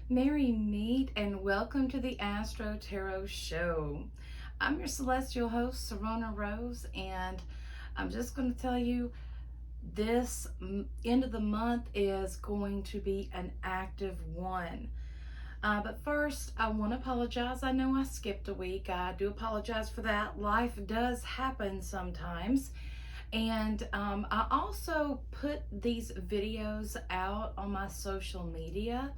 Merry meet and welcome to the AstroTarot show. I'm your celestial host, Serona Rose, and I'm just going to tell you this end of the month is going to be an active one. But first, I want to apologize. I know I skipped a week. I do apologize for that. Life does happen sometimes. And I also put these videos out on my social media.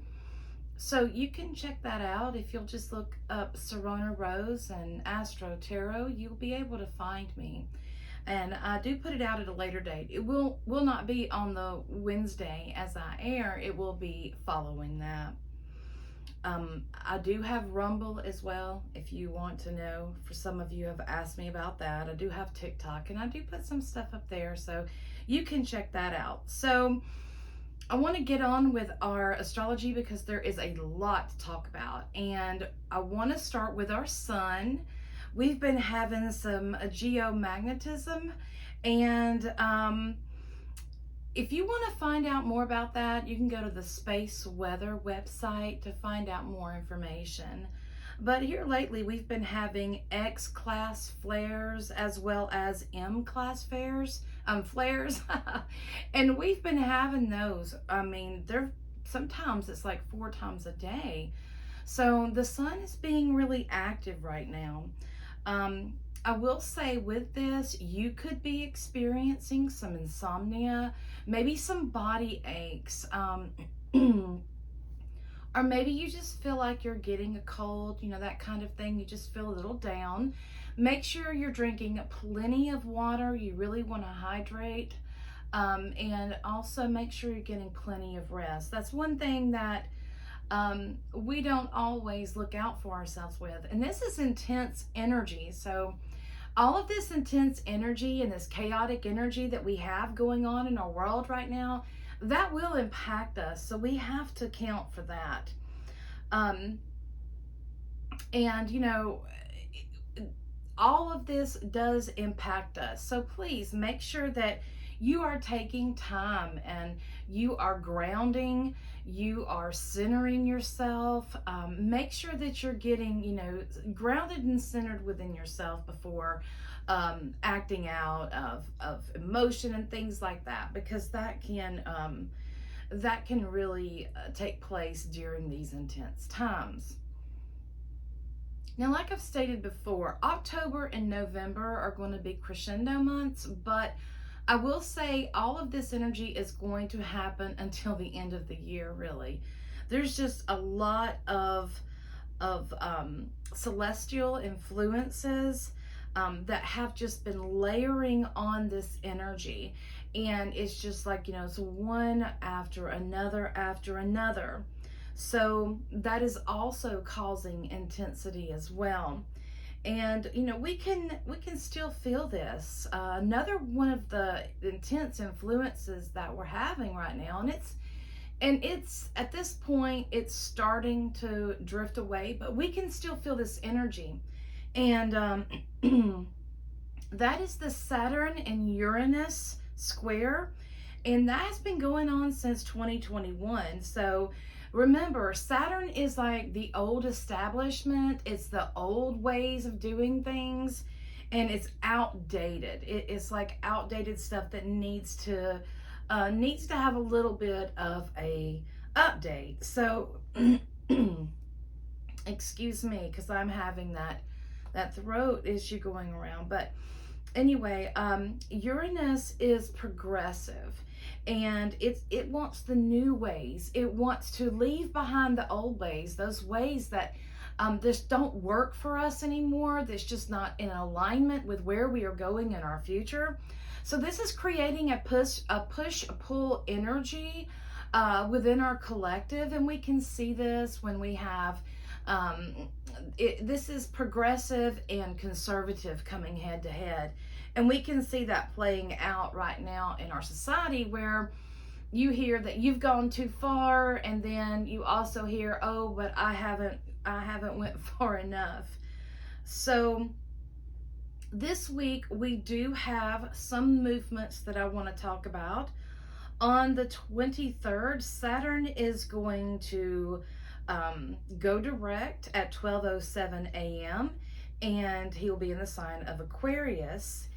So you can check that out. If you'll just look up Serona Rose and AstroTarot, you'll be able to find me. And I do put it out at a later date. It will not be on the Wednesday as I air. It will be following that. I do have Rumble as well, if you want to know. For some of you have asked me about that. I do have TikTok, and I do put some stuff up there, so you can check that out. So I want to get on with our astrology because there is a lot to talk about, and I want to start with our sun. We've been having some geomagnetism, and if you want to find out more about that, you can go to the Space Weather website to find out more information. But here lately, we've been having X-class flares as well as M-class flares, and we've been having those. I mean, sometimes it's like 4 times a day. So the sun is being really active right now. I will say with this, you could be experiencing some insomnia, maybe some body aches, or maybe you just feel like you're getting a cold, that kind of thing. You just feel a little down. Make sure you're drinking plenty of water. You really want to hydrate. And also make sure you're getting plenty of rest. That's one thing that we don't always look out for ourselves with. And this is intense energy. So all of this intense energy and this chaotic energy that we have going on in our world right now, that will impact us. So we have to count for that. And all of this does impact us. So please make sure that you are taking time and you are grounding, you are centering yourself. Make sure that you're getting, grounded and centered within yourself before acting out of emotion and things like that, because that can really take place during these intense times. Now, like I've stated before, October and November are going to be crescendo months, but I will say all of this energy is going to happen until the end of the year, really. There's just a lot of celestial influences that have just been layering on this energy. And it's just like, it's one after another after another. So that is also causing intensity as well. And we can still feel this. Another one of the intense influences that we're having right now, and it's at this point it's starting to drift away, but we can still feel this energy. And that is the Saturn and Uranus square, and that has been going on since 2021. So remember, Saturn is like the old establishment. It's the old ways of doing things, and it's outdated. It's like outdated stuff that needs to have a little bit of a update. So excuse me, because I'm having that throat issue going around. But anyway, Uranus is progressive, and it wants the new ways. It wants to leave behind the old ways, those ways that just don't work for us anymore, that's just not in alignment with where we are going in our future. So this is creating a push-pull energy within our collective, and we can see this when we have this is progressive and conservative coming head to head. And we can see that playing out right now in our society, where you hear that you've gone too far, and then you also hear, oh, but I haven't went far enough. So This week we do have some movements that I want to talk about. On the 23rd, Saturn is going to go direct at 12:07 a.m. and he'll be in the sign of Aquarius.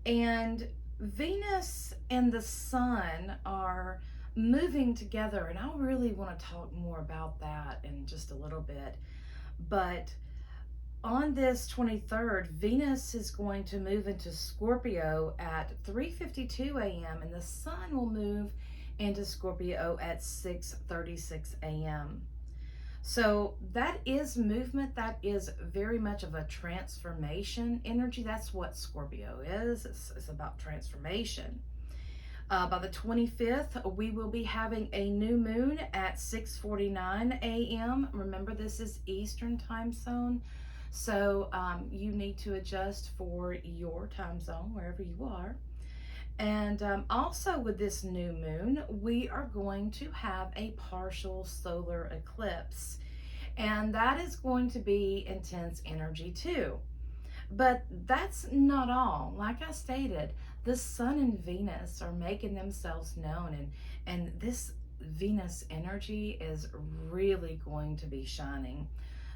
And Venus and the Sun are moving together, and I really want to talk more about that in just a little bit. But on this 23rd, Venus is going to move into Scorpio at 3:52 a.m. and the Sun will move into Scorpio at 6:36 a.m. So that is movement. That is very much of a transformation energy. That's what Scorpio is. It's about transformation. By the 25th, we will be having a new moon at 6:49 a.m. Remember, this is Eastern time zone. So you need to adjust for your time zone wherever you are. And also with this new moon, we are going to have a partial solar eclipse. And that is going to be intense energy too. But that's not all. Like I stated, the Sun and Venus are making themselves known, and this Venus energy is really going to be shining.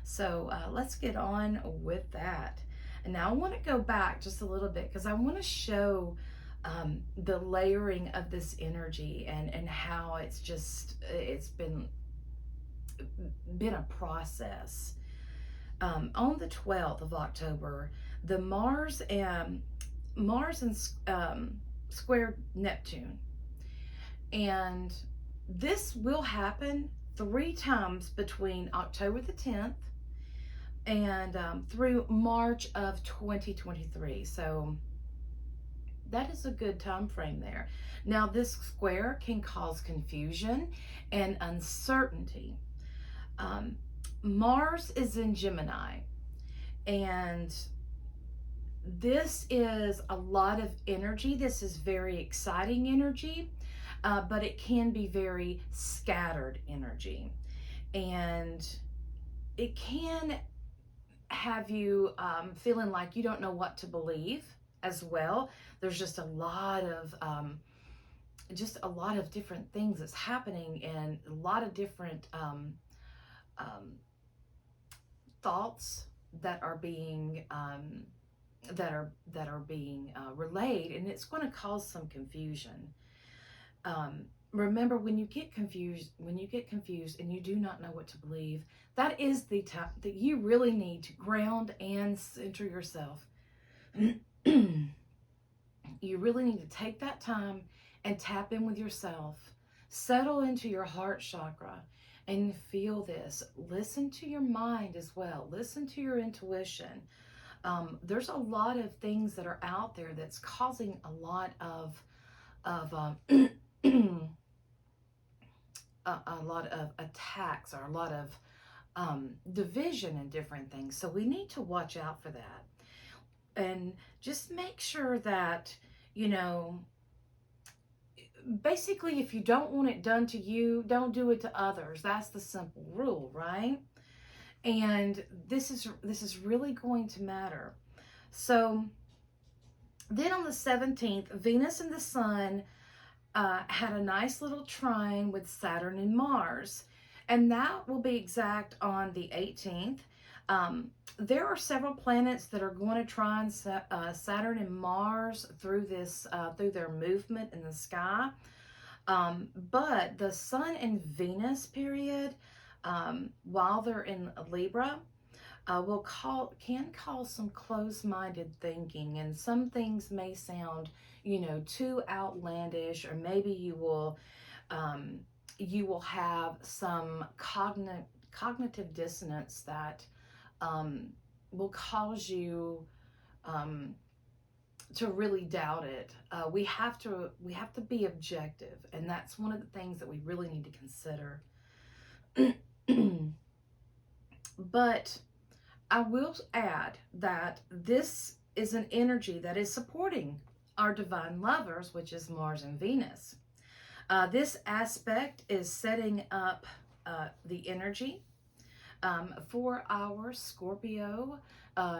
So let's get on with that. And now I want to go back just a little bit because I want to show the layering of this energy and how it's been a process. On the 12th of October, the Mars and square Neptune, and this will happen 3 times between October the 10th and through March of 2023. So that is a good time frame there. Now, this square can cause confusion and uncertainty. Mars is in Gemini, and this is a lot of energy. This is very exciting energy, but it can be very scattered energy. And it can have you feeling like you don't know what to believe as well. There's just a lot of different things that's happening, and a lot of different thoughts that are being relayed, and it's going to cause some confusion. Remember, when you get confused and you do not know what to believe, that is the time that you really need to ground and center yourself. You really need to take that time and tap in with yourself. Settle into your heart chakra and feel this. Listen to your mind as well. Listen to your intuition. There's a lot of things that are out there that's causing a lot of a lot of attacks, or a lot of division and different things. So we need to watch out for that. And just make sure that, basically, if you don't want it done to you, don't do it to others. That's the simple rule, right? And this is really going to matter. So then on the 17th, Venus and the Sun had a nice little trine with Saturn and Mars. And that will be exact on the 18th. There are several planets that are going to trine Saturn and Mars through their movement in the sky. But the Sun and Venus period, while they're in Libra, can cause some closed-minded thinking, and some things may sound, too outlandish, or maybe you will have some cognitive dissonance that will cause you to really doubt it. We have to be objective, and that's one of the things that we really need to consider. But I will add that this is an energy that is supporting our divine lovers, which is Mars and Venus. This aspect is setting up the energy For our Scorpio,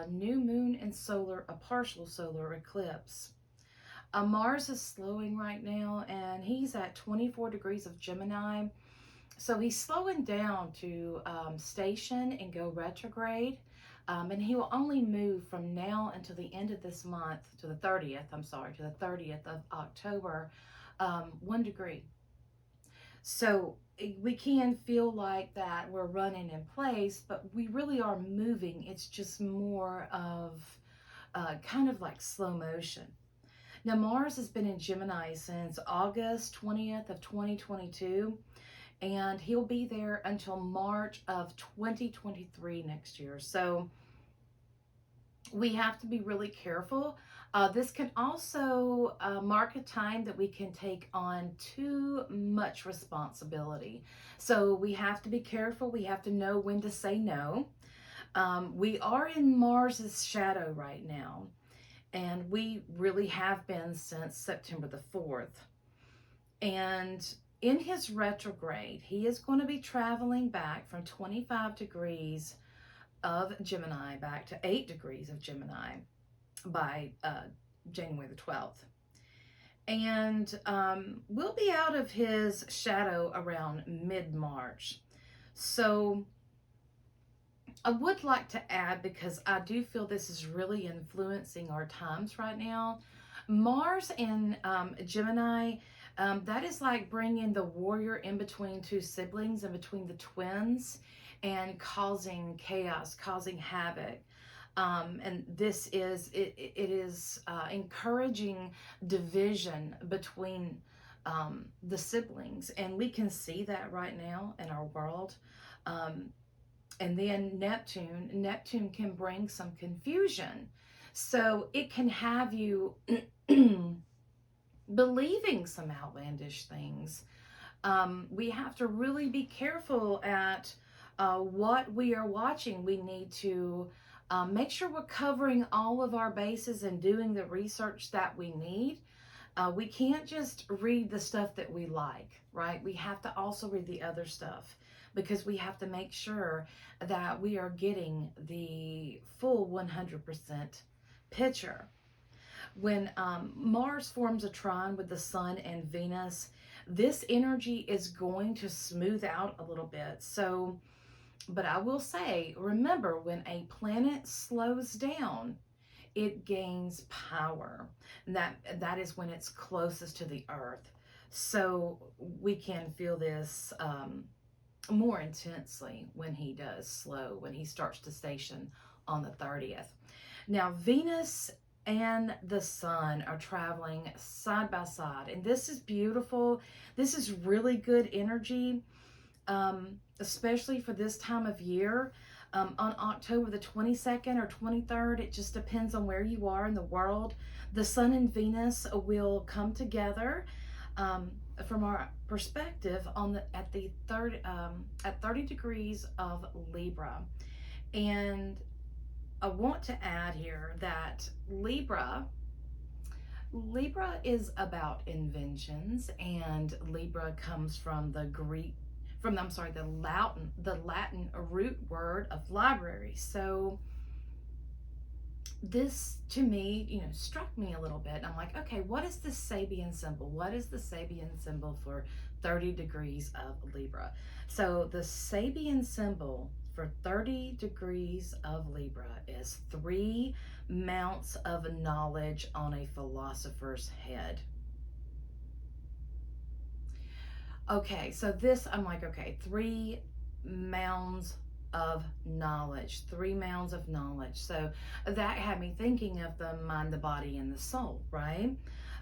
new moon and solar, a partial solar eclipse. Mars is slowing right now, and he's at 24 degrees of Gemini. So he's slowing down to station and go retrograde. And he will only move from now until the end of this month, to the 30th of October, 1 degree. So we can feel like that we're running in place, but we really are moving. It's just more of kind of like slow motion. Now, Mars has been in Gemini since August 20th of 2022, and he'll be there until March of 2023 next year. So we have to be really careful. This can also mark a time that we can take on too much responsibility. So we have to be careful. We have to know when to say no. We are in Mars's shadow right now, and we really have been since September the 4th. And in his retrograde, he is going to be traveling back from 25 degrees of Gemini back to 8 degrees of Gemini by January the 12th. And we'll be out of his shadow around mid-March. So I would like to add, because I do feel this is really influencing our times right now, Mars in Gemini, that is like bringing the warrior in between two siblings, in between the twins, and causing chaos, causing havoc. And this is, it is encouraging division between the siblings. And we can see that right now in our world. And then Neptune can bring some confusion. So it can have you believing some outlandish things. We have to really be careful at what we are watching. We need to make sure we're covering all of our bases and doing the research that we need. We can't just read the stuff that we like, right? We have to also read the other stuff, because we have to make sure that we are getting the full 100% picture. When Mars forms a trine with the Sun and Venus, this energy is going to smooth out a little bit. So, but I will say, remember, when a planet slows down, it gains power. And that is when it's closest to the Earth. So we can feel this more intensely when he does slow, when he starts to station on the 30th. Now, Venus and the Sun are traveling side by side, and this is beautiful. This is really good energy, especially for this time of year. On October the 22nd or 23rd, it just depends on where you are in the world, the Sun and Venus will come together. From our perspective at 30 degrees of Libra. And I want to add here that Libra is about inventions, and Libra comes from the Latin root word of library. So this, to me, struck me a little bit. I'm like, okay, what is the Sabian symbol? What is the Sabian symbol for 30 degrees of Libra? So the Sabian symbol for 30 degrees of Libra is 3 mounts of knowledge on a philosopher's head. Okay, so this, I'm like, okay, 3 mounds of knowledge, 3 mounds of knowledge. So that had me thinking of the mind, the body, and the soul, right?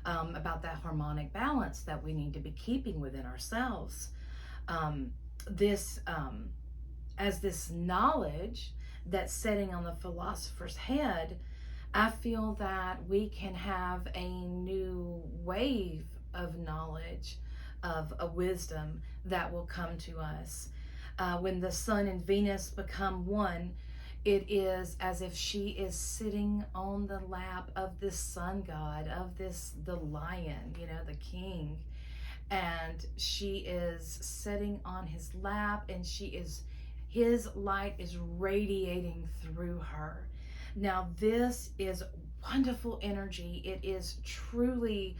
About that harmonic balance that we need to be keeping within ourselves. As this knowledge that's sitting on the philosopher's head, I feel that we can have a new wave of knowledge, of a wisdom that will come to us. When the Sun and Venus become one, it is as if she is sitting on the lap of this sun god, of the lion, the king. And she is sitting on his lap, and His light is radiating through her. Now, this is wonderful energy. It is truly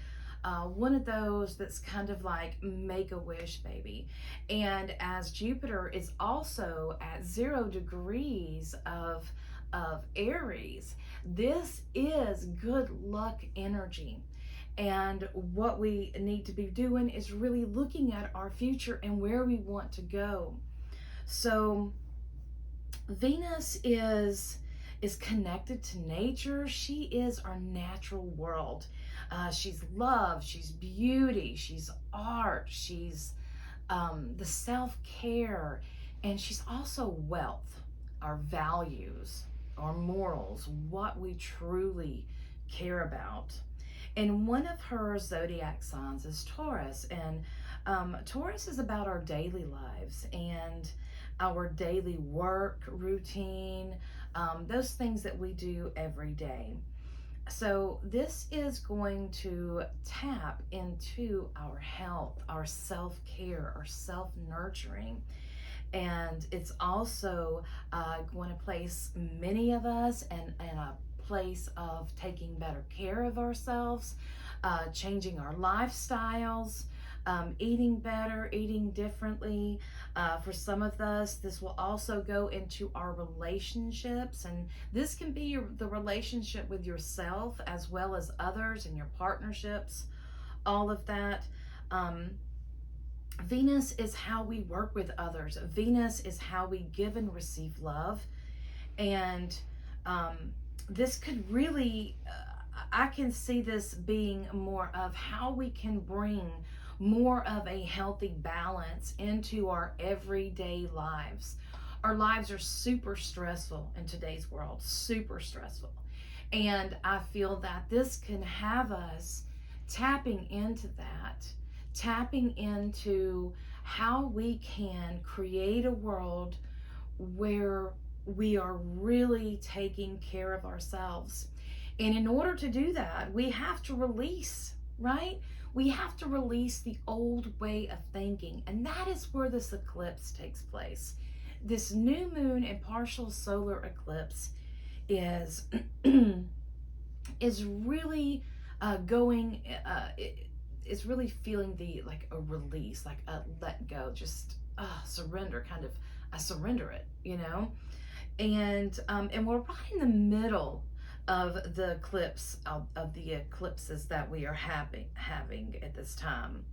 one of those that's kind of like make a wish, baby. And as Jupiter is also at 0 degrees of Aries, this is good luck energy. And what we need to be doing is really looking at our future and where we want to go. So Venus is connected to nature. She is our natural world. She's love, she's beauty, she's art, she's the self-care, and she's also wealth, our values, our morals, what we truly care about. And one of her zodiac signs is Taurus, and Taurus is about our daily lives and our daily work routine, those things that we do every day. So this is going to tap into our health, our self-care, our self-nurturing. And it's also going to place many of us in a place of taking better care of ourselves, changing our lifestyles, eating better, eating differently. For some of us, this will also go into our relationships, and this can be the relationship with yourself as well as others and your partnerships, all of that. Venus is how we work with others. Venus is how we give and receive love. And this could really, I can see this being more of how we can bring more of a healthy balance into our everyday lives. Our lives are super stressful in today's world, super stressful. And I feel that this can have us tapping into that, tapping into how we can create a world where we are really taking care of ourselves. And in order to do that, we have to release, right? We have to release the old way of thinking. And that is where this eclipse takes place. This new moon and partial solar eclipse is is really going is really feeling the like a release, like a let go, just surrender, kind of I surrender it, you know. And we're right in the middle of the eclipse of the eclipses that we are having at this time.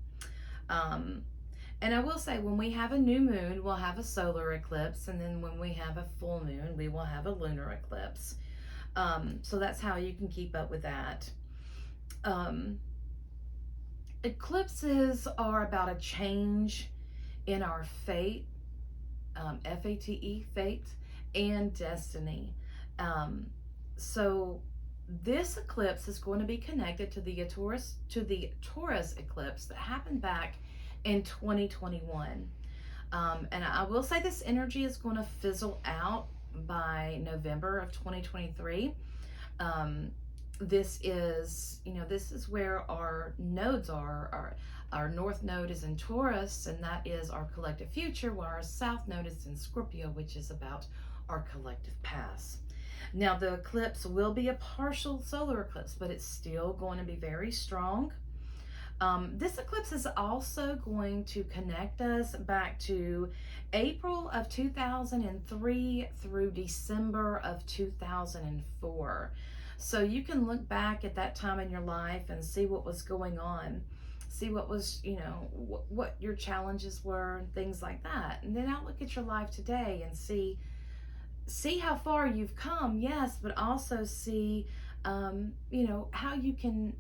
And I will say, when we have a new moon, we'll have a solar eclipse, and then when we have a full moon, we will have a lunar eclipse. So that's how you can keep up with that. Eclipses are about a change in our fate, F-A-T-E, fate, and destiny. So this eclipse is going to be connected to the Taurus eclipse that happened back in 2021. And I will say this energy is going to fizzle out by November of 2023. This is, this is where our nodes are. Our north node is in Taurus, and that is our collective future, while our south node is in Scorpio, which is about our collective past. Now, the eclipse will be a partial solar eclipse, but it's still going to be very strong. This eclipse is also going to connect us back to April of 2003 through December of 2004. So you can look back at that time in your life and see what was going on, see what was, what your challenges were and things like that. And then I'll look at your life today and see how far you've come, yes, but also see, how you can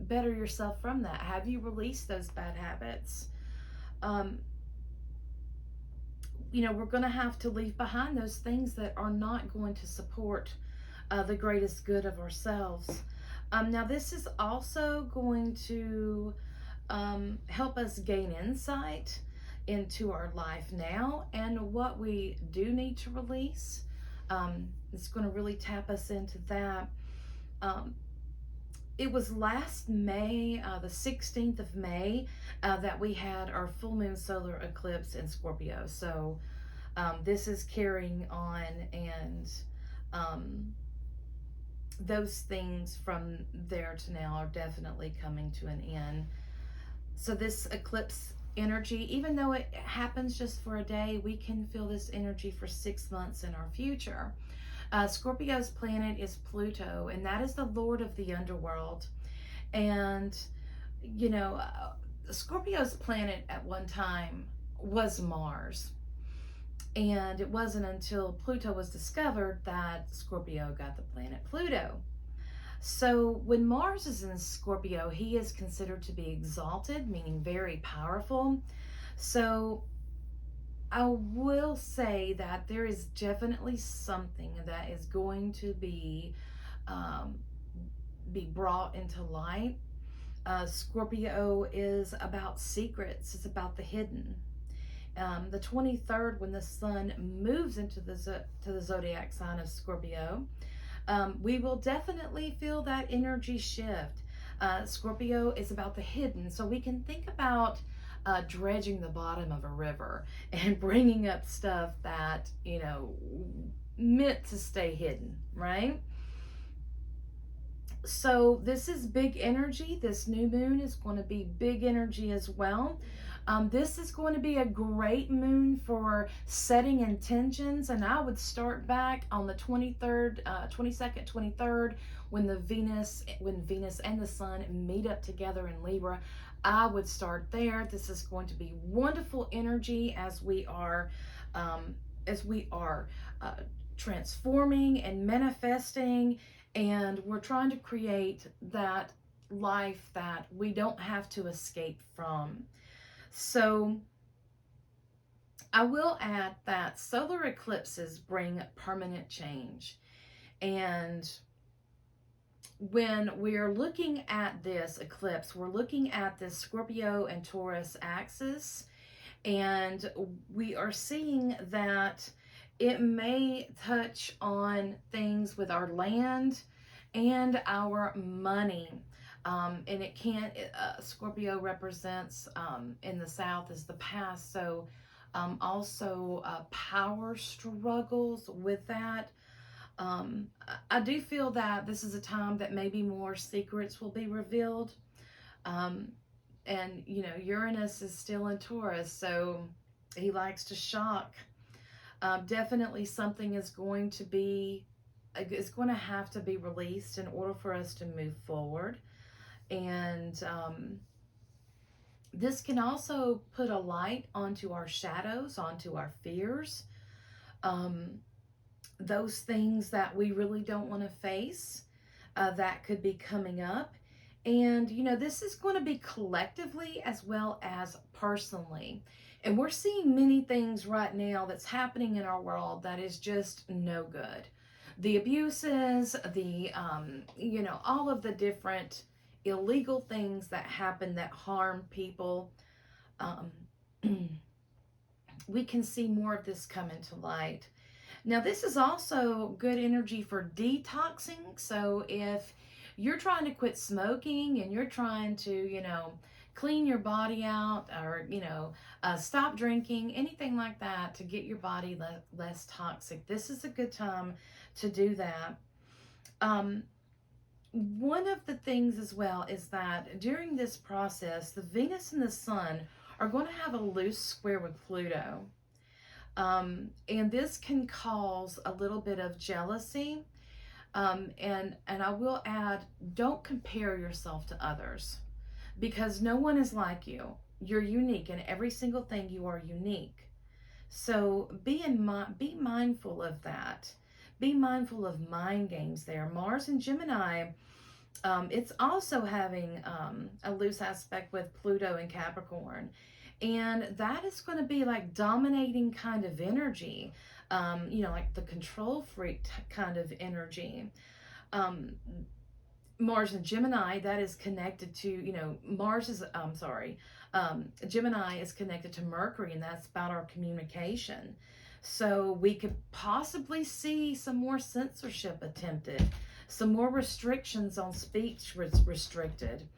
better yourself from that. Have you released those bad habits? We're going to have to leave behind those things that are not going to support the greatest good of ourselves. Now, this is also going to help us gain insight into our life now and what we do need to release. It's going to really tap us into that. It was last May, the 16th of May, that we had our full moon solar eclipse in Scorpio. So This is carrying on, and those things from there to now are definitely coming to an end. So this eclipse energy, even though it happens just for a day, we can feel this energy for 6 months in our future. Scorpio's planet is Pluto, and that is the lord of the underworld. And, you know, Scorpio's planet at one time was Mars. And it wasn't until Pluto was discovered that Scorpio got the planet Pluto. So when Mars is in Scorpio, he is considered to be exalted, meaning very powerful. So I will say that there is definitely something that is going to be brought into light. Scorpio is about secrets. It's about the hidden. The 23rd, when the sun moves into the zodiac sign of Scorpio, we will definitely feel that energy shift. Scorpio is about the hidden, so we can think about dredging the bottom of a river and bringing up stuff that, you know, meant to stay hidden, right? So this is big energy. This new moon is going to be big energy as well. This is going to be a great moon for setting intentions, and I would start back on the 23rd, 22nd, 23rd, when Venus and the Sun meet up together in Libra. I would start there. This is going to be wonderful energy as we are transforming and manifesting, and we're trying to create that life that we don't have to escape from. So I will add that solar eclipses bring permanent change. And when we're looking at this eclipse, we're looking at this Scorpio and Taurus axis, and we are seeing that it may touch on things with our land and our money. And it can't, Scorpio represents in the South is the past. So also power struggles with that. I do feel that this is a time that maybe more secrets will be revealed. And, you know, Uranus is still in Taurus, so he likes to shock. Definitely something is going to have to be released in order for us to move forward. And this can also put a light onto our shadows, onto our fears, those things that we really don't want to face, that could be coming up. And, you know, this is going to be collectively as well as personally. And we're seeing many things right now that's happening in our world that is just no good. The abuses, the, you know, all of the different illegal things that happen that harm people. We can see more of this come into light. Now, this is also good energy for detoxing. So if you're trying to quit smoking and you're trying to, you know, clean your body out, or, you know, stop drinking, anything like that to get your body less toxic, this is a good time to do that. One of the things as well is that during this process, the Venus and the Sun are going to have a loose square with Pluto. And this can cause a little bit of jealousy. And I will add, don't compare yourself to others, because no one is like you. You're unique in every single thing. You are unique. So be mindful of that. Be mindful of mind games there. Mars and Gemini, it's also having a loose aspect with Pluto and Capricorn. And that is going to be like dominating kind of energy, you know, like the control freak kind of energy. Mars and Gemini, that is connected to, you know, Gemini is connected to Mercury, and that's about our communication. So we could possibly see some more censorship attempted, some more restrictions on speech restricted.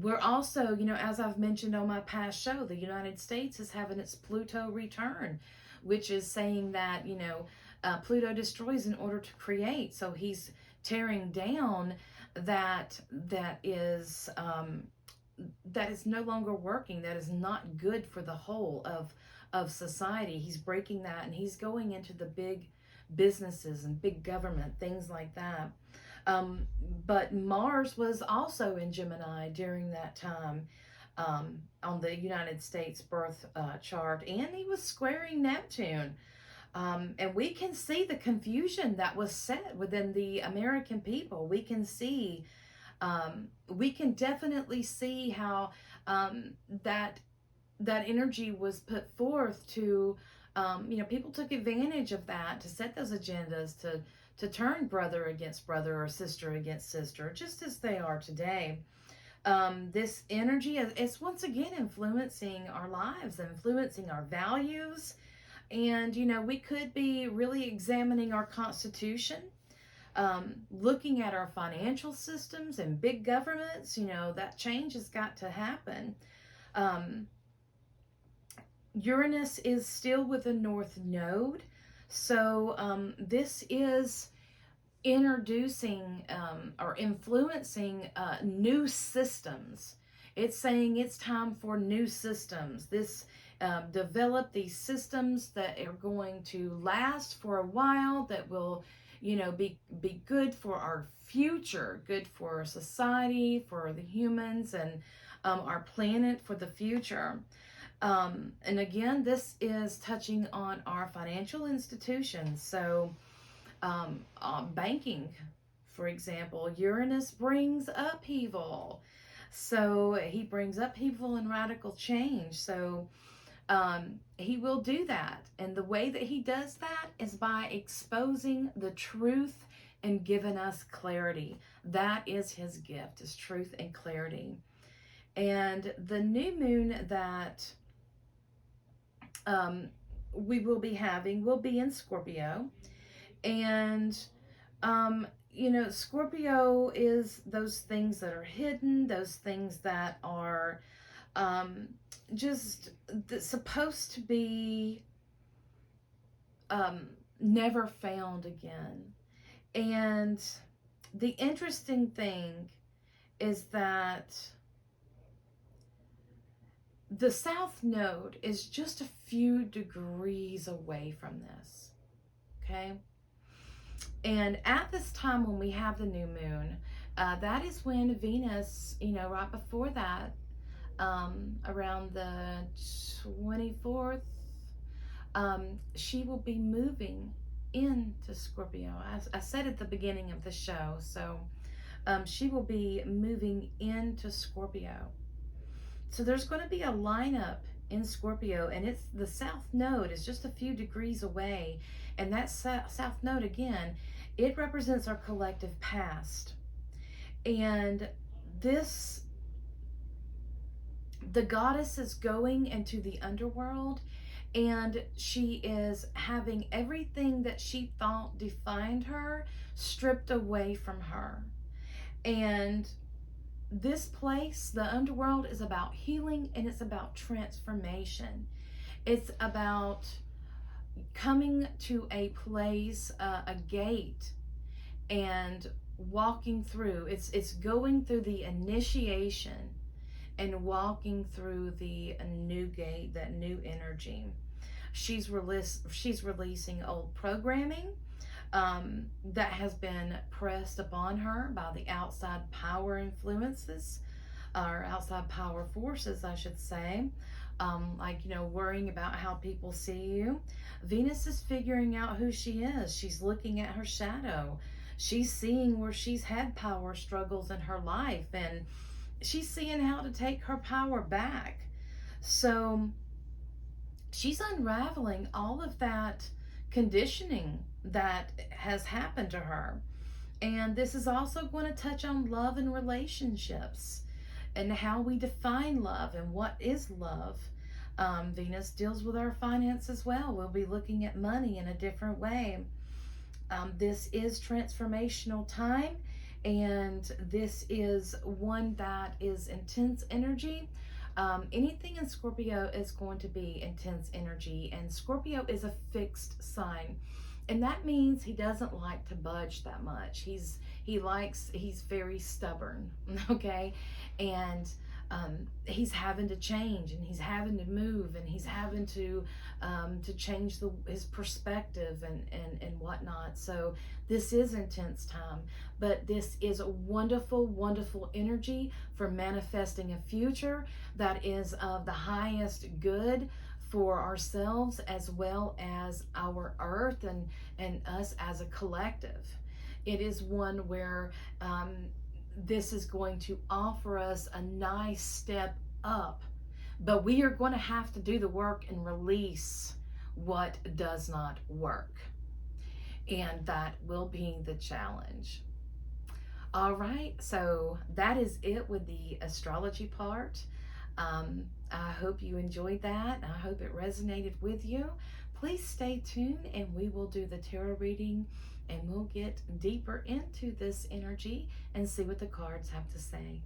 We're also, as I've mentioned on my past show, the United States is having its Pluto return, which is saying that, Pluto destroys in order to create. So he's tearing down that is no longer working, that is not good for the whole of society. He's breaking that, and he's going into the big businesses and big government, things like that. Um, but Mars was also in Gemini during that time, on the United States birth chart, and he was squaring Neptune. And we can see the confusion that was set within the American people. We can definitely see how that energy was put forth to, people took advantage of that to set those agendas to turn brother against brother or sister against sister, just as they are today. This energy is once again influencing our lives, influencing our values. And, we could be really examining our Constitution, looking at our financial systems and big governments. That change has got to happen. Uranus is still with the North Node. So this is introducing or influencing new systems. It's saying it's time for new systems. Develop these systems that are going to last for a while, that will, be good for our future, good for society, for the humans, and our planet for the future. And again, this is touching on our financial institutions. So banking, for example, Uranus brings upheaval. So he brings upheaval and radical change. So he will do that. And the way that he does that is by exposing the truth and giving us clarity. That is his gift, is truth and clarity. And the new moon that we will be having will be in Scorpio. And, Scorpio is those things that are hidden, those things that are just supposed to be never found again. And the interesting thing is that the South Node is just a few degrees away from this, okay? And at this time when we have the new moon, that is when Venus, right before that, around the 24th, she will be moving into Scorpio. I said at the beginning of the show, so she will be moving into Scorpio. So there's going to be a lineup in Scorpio, and it's the South Node is just a few degrees away. And that South Node, again, it represents our collective past. And the goddess is going into the underworld, and she is having everything that she thought defined her stripped away from her. And this place, the underworld, is about healing, and it's about transformation. It's about coming to a place, a gate, and walking through. It's going through the initiation and walking through the new gate, that new energy. She's releasing old programming that has been pressed upon her by the outside power influences, or outside power forces, I should say. Worrying about how people see you. Venus is figuring out who she is. She's looking at her shadow. She's seeing where she's had power struggles in her life, and she's seeing how to take her power back. So she's unraveling all of that conditioning that has happened to her. And this is also going to touch on love and relationships and how we define love and what is love. Venus deals with our finance as well. We'll be looking at money in a different way. This is transformational time, And this is one that is intense energy. Anything in Scorpio is going to be intense energy, and Scorpio is a fixed sign, and that means he doesn't like to budge that much. He's very stubborn, okay, and he's having to change, and he's having to move, and he's having to change his perspective and whatnot. So this is intense time, but this is a wonderful, wonderful energy for manifesting a future that is of the highest good for ourselves as well as our earth and us as a collective. It is one where this is going to offer us a nice step up, but we are going to have to do the work and release what does not work, and that will be the challenge. All right, so that is it with the astrology part. I hope you enjoyed that. I hope it resonated with you. Please stay tuned, and we will do the tarot reading, and we'll get deeper into this energy and see what the cards have to say.